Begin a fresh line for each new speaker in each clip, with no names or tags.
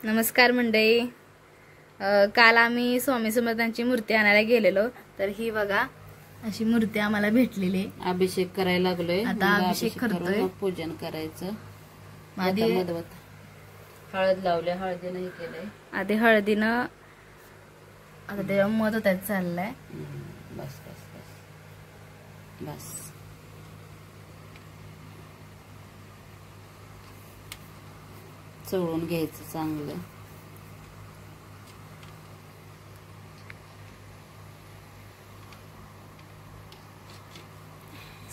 नमस्कार मंडळी. काल आम्ही स्वामी समर्थांची मूर्ती आणायला गेलेलो, तर ही बघा अशी मूर्ती आम्हाला भेटलेली.
अभिषेक करायला लागलोय.
आता अभिषेक करतोय,
पूजन करायचं.
आधी
मधवत हळद लावल्या, हळदीनं हे केलंय.
आधी हळदीनं आता तेव्हा मध त्यात चाललंय.
बस बस बस बस. चोळून घ्यायचं चांगलं.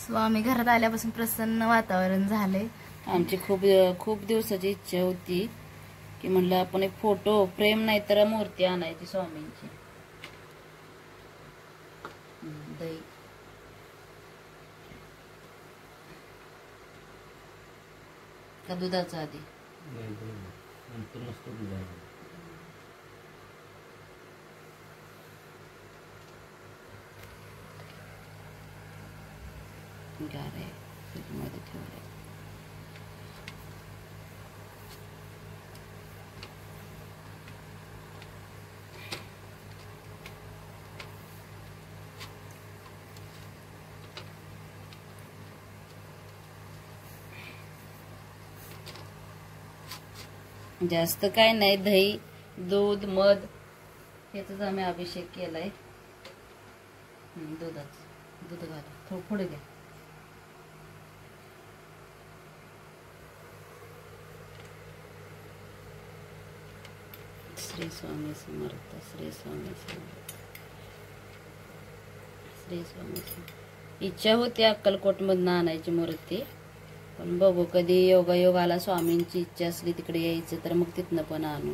स्वामी घरात आल्यापासून प्रसन्न वातावरण झालंय.
आमची खूप दिवसाची इच्छा होती की म्हणलं आपण एक फोटो फ्रेम नाही तर मूर्ती आणायची स्वामींची. दही का दुधाचं आधी गारे फ्रीजमध्ये ठेवले. जास्त काय नाही, दही दूध मध ह्याचाच आम्ही अभिषेक केलाय. दूध घाला, थोडं पुढे घ्या. श्री स्वामी समर्थ, श्री स्वामी समर्थ, श्री स्वामी समर्थ. इच्छा होती अक्कलकोटमधनं आणायची मूर्ती, पण बघू कधी योगायोग आला, स्वामींची इच्छा असली तिकडे यायचं तर मग तिथनं पण आणू.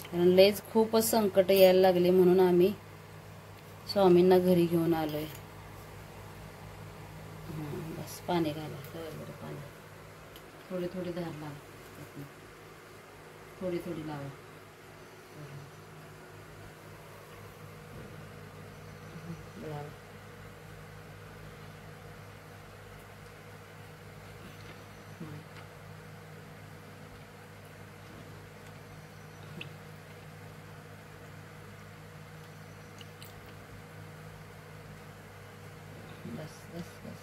कारण लयच खूपच संकट यायला लागले म्हणून आम्ही स्वामींना घरी घेऊन आलोय. बस पाणी घाला, पाणी थोडी थोडी धार लावा, थोडी थोडी लावा. बस बस बस.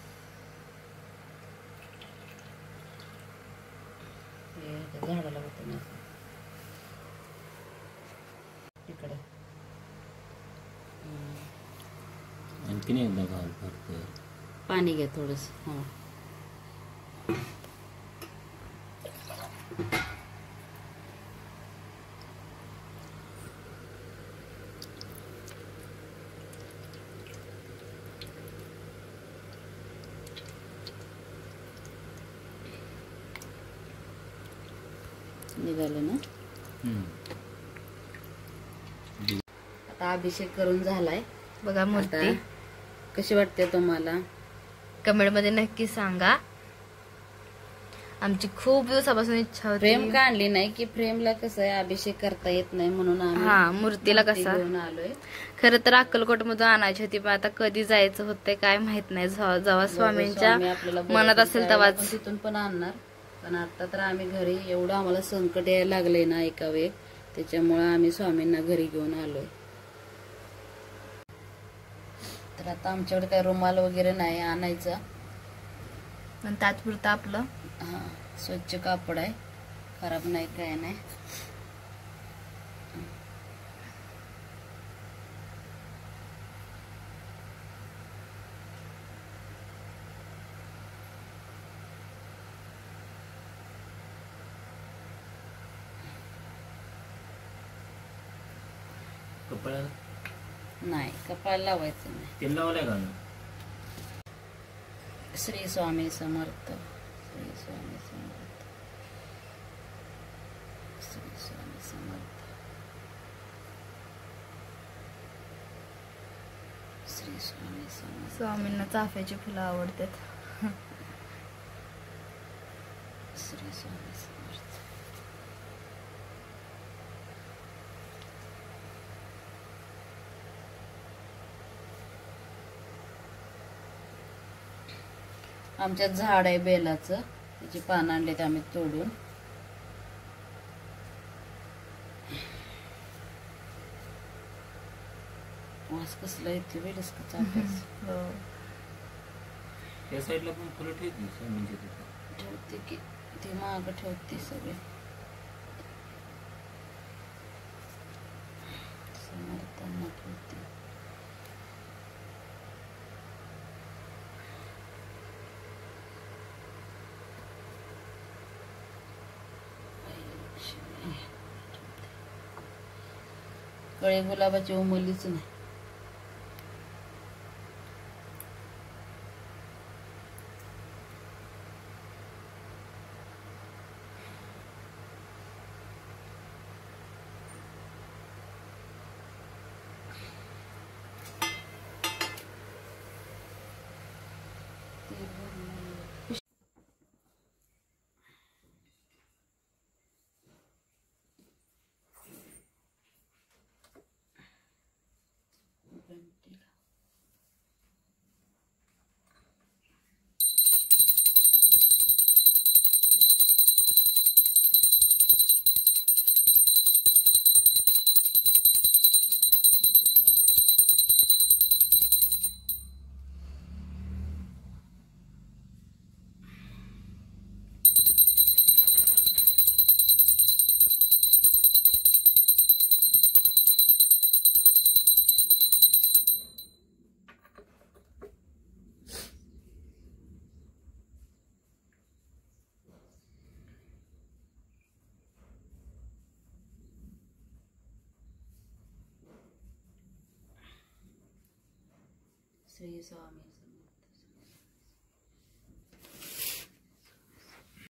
हे झाडाला होतं ना इकडे.
आणखीन एकदा घाल फक्त
पाणी घ्या थोडस. हा निघालं ना. आता अभिषेक करून झालाय
बघा मूर्ती.
कशी वाटते तुम्हाला
कमेंट मध्ये नक्की सांगा. आमची खूप दिवसापासून इच्छा होती.
फ्रेम का आणली नाही की फ्रेमला कसं आहे अभिषेक करता येत नाही म्हणून आम्ही
मूर्तीला कसं
घेऊन आलोय.
खरं तर अक्कलकोट मधून आणायची होती, पण आता कधी जायचं होतंय काय माहित नाही. जेव्हा स्वामींच्या मनात असेल तेव्हाच
तिथून पण आणणार. पण आता तर आम्ही घरी एवढं आम्हाला संकट यायला लागलंय ना एका वेळ, त्याच्यामुळे आम्ही स्वामींना घरी घेऊन आलोय. तर आता आमच्याकडे काही रुमाल वगैरे नाही आणायचं,
पण तात्पुरतं आपलं
स्वच्छ कापड आहे, खराब नाही काय नाही.
कपड्याला
नाही कपाळाला लावायचं नाही.
तेल लावलंय का?
श्री स्वामी समर्थ, श्री स्वामी समर्थ, श्री स्वामी समर्थ, श्री स्वामी समर्थ.
स्वामींना चाफ्याची फुलं आवडतात.
श्री स्वामी समर्थ. आमच्यात झाड आहे बेलाचं, त्याची पानं आणलेत आम्ही तोडून. वास कसला येते वेळेस का चाकायचं.
हो.
त्या साईडला पण फुलं ठेवली स्वामींच्या तिथं.
ठेवते की ते माग ठेवते सगळे. समर्थांना ठेवते. कळे गुलाबाची उमलीच नाही. श्री स्वामी